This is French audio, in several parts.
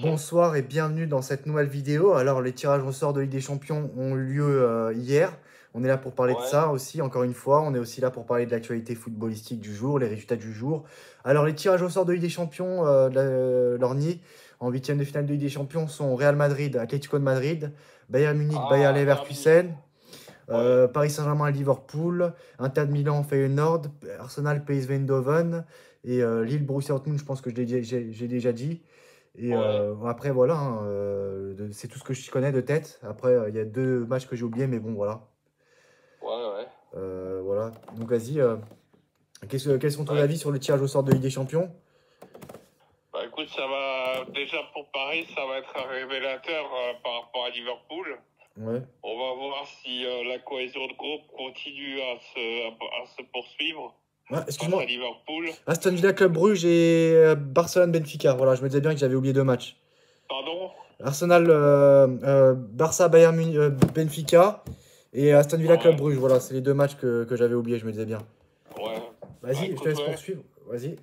Bonsoir et bienvenue dans cette nouvelle vidéo. Alors, les tirages au sort de Ligue des Champions ont eu lieu hier. On est là pour parler de Ouais, ça aussi, encore une fois. On est aussi là pour parler de l'actualité footballistique du jour, les résultats du jour. Alors, les tirages au sort de Ligue des Champions, Lorny, en huitième de finale de Ligue des Champions sont Real Madrid, Atlético de Madrid, Bayern Munich, Bayer ah, Derby. Leverkusen, Ouais, Paris Saint-Germain, Liverpool, Inter de Milan, Feyenoord, Arsenal, PSV Eindhoven et Lille, Borussia Dortmund, je pense que j'ai déjà dit. Et ouais, après, voilà, hein, c'est tout ce que je connais de tête. Après, il y a deux matchs que j'ai oubliés, mais bon, voilà. ouais. Voilà. Donc, vas-y, quels sont ton Ouais. avis sur le tirage au sort de Ligue des Champions? Bah écoute, ça va déjà pour Paris, ça va être un révélateur par rapport à Liverpool. Ouais. On va voir si la cohésion de groupe continue à se poursuivre Ah, face à excuse-moi. Liverpool. Aston Villa, Club Bruges et Barcelone, Benfica. Voilà, je me disais bien que j'avais oublié deux matchs. Pardon? Arsenal, Barça, Bayern Munich, Benfica et Aston Villa, Club Ouais, Bruges. Voilà, c'est les deux matchs que j'avais oubliés, je me disais bien. ouais. Bah Vas-y, je te écoute, laisse ouais. poursuivre. Vas-y.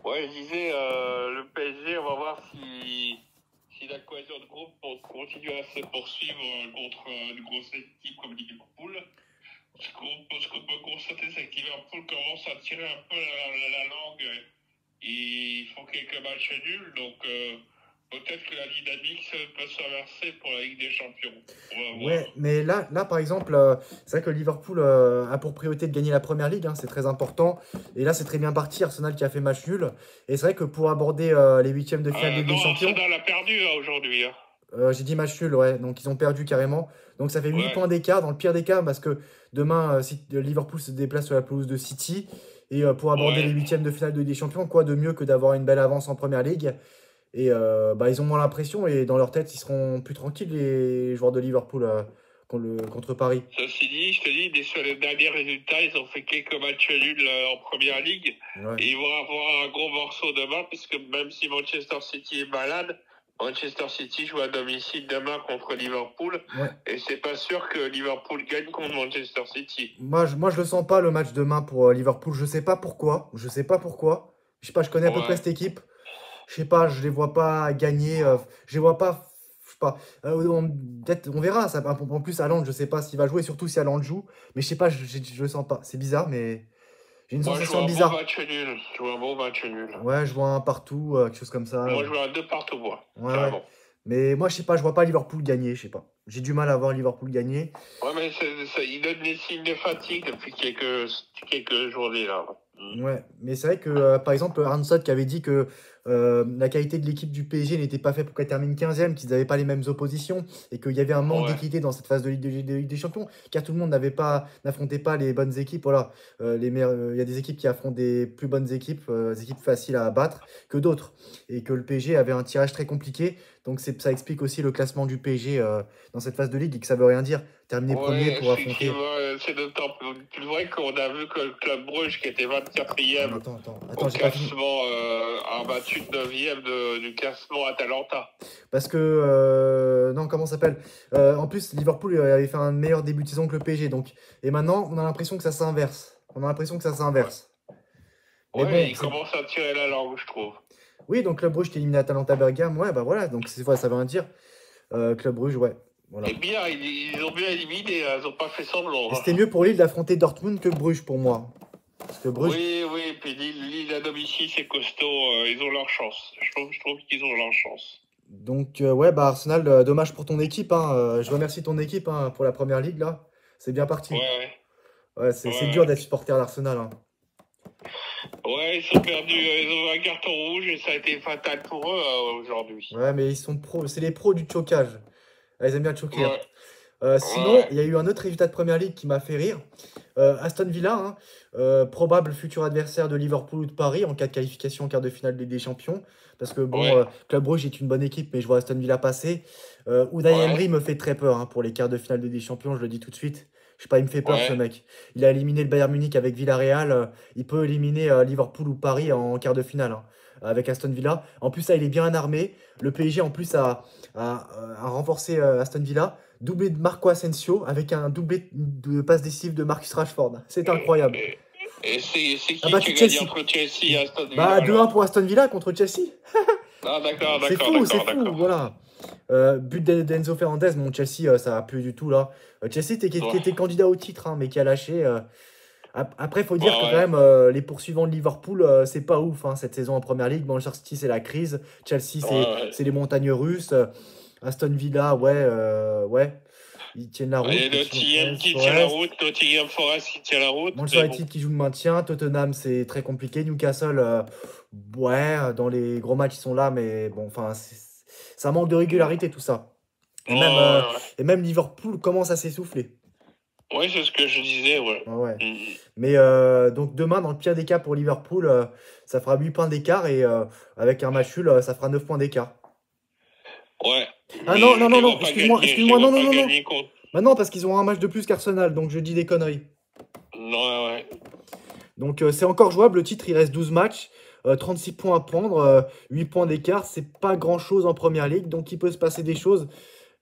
Ouais, je disais, le PSG, on va voir si la cohésion de groupe continue à se poursuivre contre une grosse équipe comme Liverpool. Ce qu'on peut constater, c'est que Liverpool commence à tirer un peu la langue. Ils font quelques matchs nuls, donc peut-être que la dynamique peut s'inverser pour la Ligue des Champions. On va Ouais, voir. mais là par exemple, c'est vrai que Liverpool a pour priorité de gagner la première ligue, hein, c'est très important. Et là, c'est très bien parti. Arsenal qui a fait match nul. Et c'est vrai que pour aborder les huitièmes de finale de Ligue des Non, Champions, Arsenal a perdu là, aujourd'hui. Hein. j'ai dit match nul, ouais. Donc ils ont perdu carrément. Donc ça fait 8 Ouais, points d'écart, dans le pire des cas, parce que demain, Liverpool se déplace sur la pelouse de City. Et pour aborder les ouais. huitièmes de finale de Ligue des Champions, quoi de mieux que d'avoir une belle avance en première ligue. Et bah, ils ont moins l'impression et dans leur tête, ils seront plus tranquilles, les joueurs de Liverpool, contre Paris. Ceci dit, je te dis, sur les derniers résultats, ils ont fait quelques matchs nuls en première ligue. Ouais. Et ils vont avoir un gros morceau demain, puisque même si Manchester City est malade, Manchester City joue à domicile demain contre Liverpool. Ouais. Et c'est pas sûr que Liverpool gagne contre Manchester City. Moi, je le sens pas le match demain pour Liverpool. Je sais pas pourquoi. Je sais pas pourquoi. Je sais pas, je connais à peu près Ouais. cette équipe. Je sais pas, je les vois pas gagner. Je les vois pas. Je sais pas. Peut-être, on verra. Ça, en plus, Haaland, je sais pas s'il va jouer, surtout si Haaland joue. Mais je sais pas, je le sens pas. C'est bizarre, mais j'ai une Moi, je sensation vois un bon bizarre. match nul. Je vois un bon match nul. Ouais, je vois un partout, quelque chose comme ça. Moi, je vois un deux partout, moi. Ouais, ouais. Carrément. Mais moi, je sais pas, je vois pas Liverpool gagner. Je sais pas. J'ai du mal à voir Liverpool gagner. Ouais, mais il donne des signes de fatigue depuis quelques journées, là. Ouais, mais c'est vrai que, par exemple, Arne Slot qui avait dit que la qualité de l'équipe du PSG n'était pas faite pour qu'elle termine 15e, qu'ils n'avaient pas les mêmes oppositions et qu'il y avait un manque Ouais. d'équité dans cette phase de Ligue des Champions, car tout le monde n'affrontait pas les bonnes équipes. Voilà, il y a des équipes qui affrontent des plus bonnes équipes, des équipes faciles à abattre que d'autres, et que le PSG avait un tirage très compliqué. Donc ça explique aussi le classement du PSG dans cette phase de ligue et que ça veut rien dire. Terminer premier Ouais, pour affronter. effectivement, c'est d'autant plus vrai qu'on a vu que le club Bruges, qui était Ah, mais 24e attends, au j'ai pas fini. classement, a battu 9e du classement Atalanta. Parce que, non, comment ça s'appelle? En plus, Liverpool avait fait un meilleur début de saison que le PSG. Donc, et maintenant, on a l'impression que ça s'inverse. On a l'impression que ça Ouais, s'inverse. Mais ouais, bon, il commence à tirer la langue, je trouve. oui, donc Club Brugge qui éliminé Atalanta Bergame. Ouais, bah voilà. Donc, ça veut rien dire. Club Brugge, ouais. Voilà. Et bien, ils ont bien éliminé, hein, ils n'ont pas fait semblant. Et Hein. c'était mieux pour Lille d'affronter Dortmund que Bruges pour moi. Parce que Bruges. Oui, oui, puis Lille à domicile, c'est costaud, ils ont leur chance. Je trouve qu'ils ont leur chance. Donc, ouais, bah Arsenal, dommage pour ton équipe, hein. Je remercie ton équipe, hein, pour la première ligue, là. C'est bien Ouais, parti. ouais, Ouais, ouais. c'est dur Ouais. d'être supporter d'Arsenal, hein. Ouais, ils ont perdu, ils ont eu un carton rouge et ça a été fatal pour eux aujourd'hui. Ouais, mais ils sont pros. C'est les pros du chocage. Ah, ils aiment bien choquer, hein. Ouais, Sinon, ouais, il y a eu un autre résultat de Première Ligue qui m'a fait rire. Aston Villa, hein, probable futur adversaire de Liverpool ou de Paris en cas de qualification en quart de finale de Ligue des Champions. Parce que bon, ouais, Club Brugge est une bonne équipe, mais je vois Aston Villa passer. Unai ouais, Emery me fait très peur, hein, pour les quarts de finale de Ligue des Champions, je le dis tout de suite. Je sais pas, il me fait peur ce ouais, mec. Il a éliminé le Bayern Munich avec Villarreal. Il peut éliminer Liverpool ou Paris en quart de finale, hein, avec Aston Villa. En plus, ça, il est bien armé. Le PSG, en plus, a renforcé Aston Villa. Doublé de Marco Asensio avec un doublé de passe décisive de Marcus Rashford. C'est incroyable. et, et c'est A qui battu a gagné Chelsea. entre Chelsea et Aston Bah Villa 2-1 alors? pour Aston Villa contre Chelsea. Ah, d'accord, C'est d'accord, fou, c'est d'accord, fou, d'accord. voilà. But d'Enzo Fernandez, mon Chelsea, ça va plus du tout là. Chelsea qui Ouais, était candidat au titre, hein, mais qui a lâché. Après, faut dire que quand ouais, même, les poursuivants de Liverpool, c'est pas ouf hein, cette saison en Première Ligue. Manchester City, c'est la crise. Chelsea, ouais, c'est ouais. les montagnes russes. Aston Villa, ouais, ouais, ils tiennent la route. Et Nottingham Nottingham Forest, qui tient la Forest. route, Nottingham Forest qui tient la route, Manchester mais bon. United qui joue le maintien. Tottenham, c'est très compliqué. Newcastle, ouais, dans les gros matchs, ils sont là, mais bon, enfin, ça manque de Mm. régularité tout ça. Ouais, ouais, ouais. Et même Liverpool commence à s'essouffler. Ouais, c'est ce que je disais, ouais. Ouais, ouais. Mm. Mais donc demain, dans le pire des cas pour Liverpool, ça fera 8 points d'écart et avec un match nul, ça fera 9 points d'écart. Ouais. Ah Mais non, non, je non, les non, vois pas excuse-moi, gagner, je les excuse-moi, non, vois non, pas non, non. gagner contre. Bah non, parce qu'ils ont un match de plus qu'Arsenal, donc je dis des conneries. Non, ouais. Donc c'est encore jouable, le titre, il reste 12 matchs, 36 points à prendre, 8 points d'écart, c'est pas grand-chose en Première Ligue, donc il peut se passer des choses,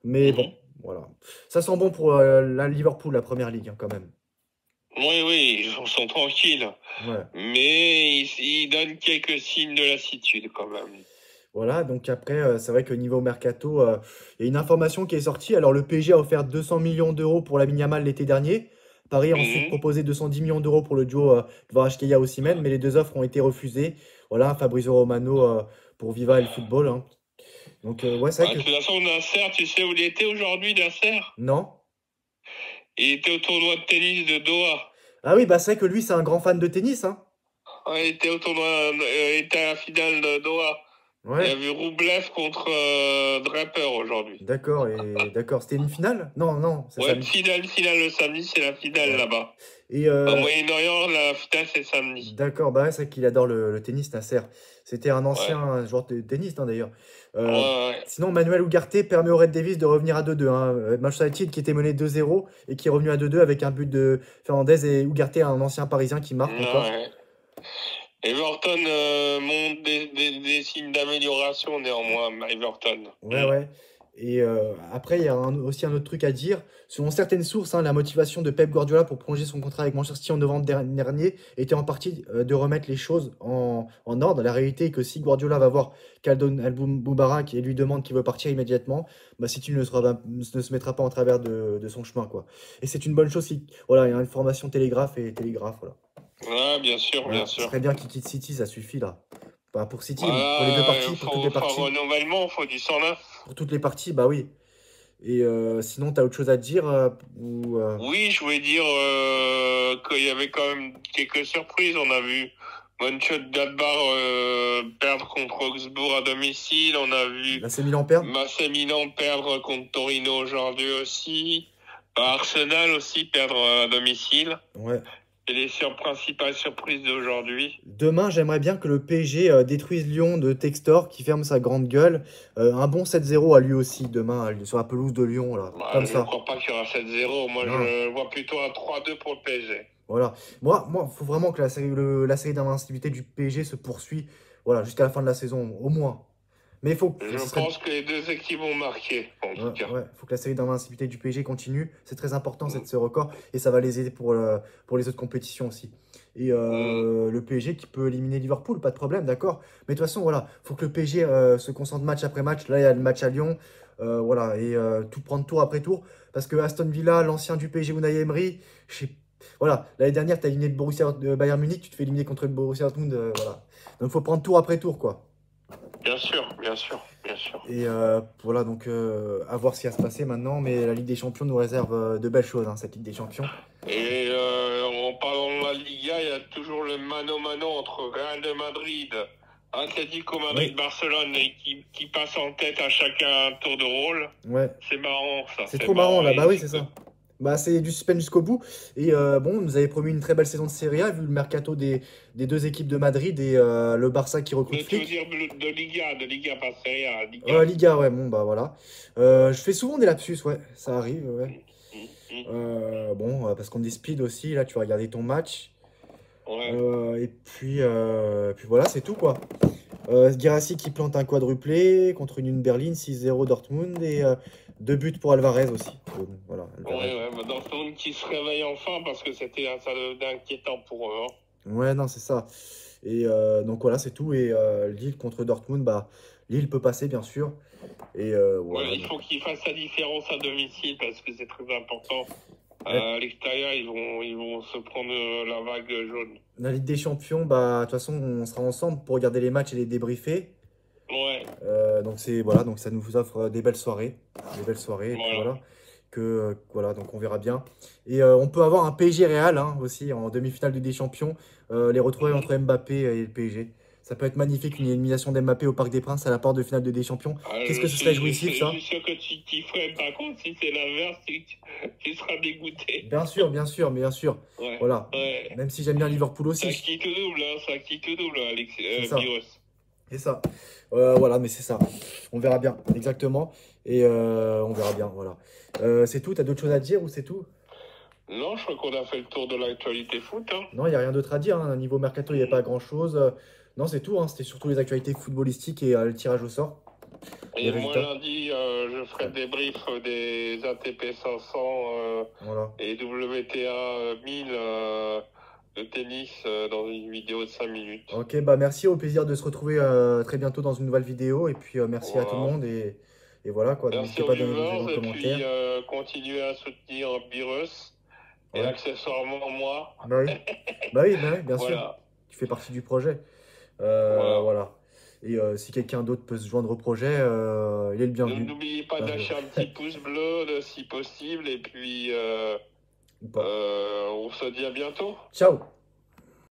mais bon, Mhm. voilà. Ça sent bon pour la Liverpool, la Première Ligue, hein, quand même. Oui, oui, ils sont tranquilles. Ouais. Mais ils donnent quelques signes de lassitude quand même. Voilà, donc après, c'est vrai que niveau mercato, il y a une information qui est sortie. Alors, le PSG a offert 200 millions d'euros pour Lamine Yamal l'été dernier. Paris a ensuite Mhm. proposé 210 millions d'euros pour le duo Kvaratskhelia Osimhen, mais les deux offres ont été refusées. Voilà, Fabrizio Romano pour Viva el Football, hein. Donc, ouais, c'est vrai Bah, de que. toute façon, Nasser, tu sais où il était aujourd'hui, Nasser? Non? Il était au tournoi de tennis de Doha. Ah oui, bah c'est vrai que lui, c'est un grand fan de tennis, hein. Ouais, il était au tournoi, il était à la finale de Doha. Il y Ouais, avait Roublev contre Draper aujourd'hui. d'accord, et d'accord. C'était une finale? Non, non, c'est Ouais, samedi. finale le samedi, c'est la finale Ouais. là-bas. Et Au Moyen-Orient, la finale, c'est samedi. d'accord, bah ouais, c'est vrai qu'il adore le tennis, Nasser. C'était un Ouais, ancien joueur de tennis, hein, d'ailleurs. ouais, Euh, ouais. Sinon, Manuel Ugarte permet au Red Devils de revenir à 2-2, hein. Manchester United qui était mené 2-0 et qui est revenu à 2-2 avec un but de Fernandez et Ugarte, un ancien Parisien qui marque encore. Ouais. Everton montre des signes d'amélioration néanmoins, Everton. Ouais, Mm. ouais. Et après, il y a aussi un autre truc à dire. Selon certaines sources, hein, la motivation de Pep Guardiola pour prolonger son contrat avec Manchester City en novembre dernier était en partie de remettre les choses en ordre. La réalité est que si Guardiola va voir Khaldun Al-Moubarak et lui demande qu'il veut partir immédiatement, bah, City ne se mettra pas en travers de son chemin, quoi. Et c'est une bonne chose si, voilà, il y a une formation télégraphe et télégraphe, voilà. Ouais, bien sûr, bien Voilà, ce sûr. serait bien qu'il quitte City, ça suffit, là. Pas pour City, pour les deux Voilà, parties, pour toutes les faut un parties. renouvellement, faut du 109. Pour toutes les parties, bah oui. Et sinon, tu as autre chose à dire ou, Oui, je voulais dire qu'il y avait quand même quelques surprises. On a vu Mönchengladbach perdre contre Augsbourg à domicile. On a vu là, c'est Milan perdre? AC Milan perdre contre Torino aujourd'hui aussi. Arsenal aussi perdre à domicile. Ouais. C'est les principales surprises d'aujourd'hui. Demain, j'aimerais bien que le PSG détruise Lyon de Textor, qui ferme sa grande gueule. Un bon 7-0 à lui aussi, demain, sur la pelouse de Lyon, là. Bah, Comme je ne ça. crois pas qu'il y aura 7-0. Moi, Non, je vois plutôt un 3-2 pour le PSG. voilà. Moi, faut vraiment que la série d'invincibilité du PSG se poursuit, voilà, jusqu'à la fin de la saison, au moins. Mais Je ce serait, pense que les deux équipes vont marquer, en tout ouais, cas. ouais, faut que la série d'invincibilité du PSG continue. C'est très important, Mm. ce record. Et ça va les aider pour les autres compétitions aussi. Et Mm. le PSG qui peut éliminer Liverpool, pas de problème, d'accord. Mais de toute façon, voilà, faut que le PSG se concentre match après match. Là, il y a le match à Lyon. Voilà, et tout prendre tour après tour. Parce que Aston Villa, l'ancien du PSG, Unai Emery, je sais- voilà, l'année dernière, tu as éliminé le Borussia Bayern Munich, tu te fais éliminer contre le Borussia Dortmund. Voilà. Donc, faut prendre tour après tour, quoi. Bien sûr, bien sûr, bien sûr. Et voilà, donc à voir ce qui va se passer maintenant. Mais la Ligue des Champions nous réserve de belles choses, hein, cette Ligue des Champions. Et en parlant de la Liga, il y a toujours le mano-mano entre Real de Madrid, Atlético Oui, Madrid-Barcelone et qui passe en tête à chacun tour de rôle. ouais. C'est marrant, ça, C'est c'est trop marrant marrant. là. Bah Et oui, c'est ça. Bah, c'est du suspense jusqu'au bout. Et bon, on nous avait promis une très belle saison de Serie A, vu le mercato des deux équipes de Madrid et le Barça qui recrute mais tu veux Flick. dire de Liga, pas Serie A, Liga. Liga, ouais, bon, bah voilà. Je fais souvent des lapsus, ouais, ça arrive, ouais. Mm, mm. Bon, parce qu'on dit speed aussi, là, tu vas regarder ton match. Ouais. Et puis voilà, c'est tout, quoi. Guirassy qui plante un quadruplé contre une Berlin, 6-0 Dortmund et 2 buts pour Alvarez aussi. Bon, voilà, Ouais, Alvarez. ouais, mais Dortmund qui se réveille enfin parce que ça devenait inquiétant pour eux. Hein. Ouais, non, c'est ça. Et donc voilà, c'est tout. Et Lille contre Dortmund, bah, Lille peut passer, bien sûr. Et Ouais, voilà. il faut qu'ils fassent la différence à domicile parce que c'est très important. Ouais. À l'extérieur, ils vont se prendre la vague jaune. La Ligue des Champions, bah, de toute façon, on sera ensemble pour regarder les matchs et les débriefer. Ouais, Donc c'est voilà, donc ça nous offre des belles soirées, et puis voilà. voilà voilà, donc on verra bien. Et on peut avoir un PSG Real hein, aussi en demi-finale de Ligue des Champions, les retrouver Mhm. entre Mbappé et le PSG. Ça peut être magnifique, une élimination d'Mbappé au Parc des Princes à la porte de finale de Ligue des Champions. Ah, Qu'est-ce que ce serait jouissif je suis ça? sûr que tu ferais. Par contre, si c'est l'inverse, tu seras dégoûté. Bien sûr, bien sûr, bien sûr. Ouais, Voilà. ouais. Même si j'aime bien Liverpool Ça aussi, qui te double, hein, ça qui te double, Alex, c'est ça. Virus. C'est ça. Voilà, mais c'est ça. On verra bien, exactement. Et on verra bien, voilà. C'est tout? T'as d'autres choses à dire ou c'est tout? Non, je crois qu'on a fait le tour de l'actualité foot. Hein. Non, il n'y a rien d'autre à dire. Hein. Niveau mercato, il n'y a pas grand-chose. Non, c'est tout. Hein. C'était surtout les actualités footballistiques et le tirage au sort, les Et moi, résultats. lundi, je ferai le débrief des ATP 500 Voilà. et WTA 1000 de tennis dans une vidéo de 5 minutes. Ok, bah merci. Au plaisir de se retrouver très bientôt dans une nouvelle vidéo. Et puis merci à tout le Voilà. monde. Et voilà quoi. Merci N'hésitez aux pas à donner vos avis viewers en et commentaire. puis continuez à soutenir Virus et Ouais. accessoirement moi. Bah oui. Bah oui, bien sûr. Voilà, Tu fais partie du projet. voilà. Voilà. Et si quelqu'un d'autre peut se joindre au projet, il est le bienvenu. N'oubliez pas Enfin, d'acheter un petit pouce bleu si possible et puis ou pas. on se dit à bientôt. Ciao!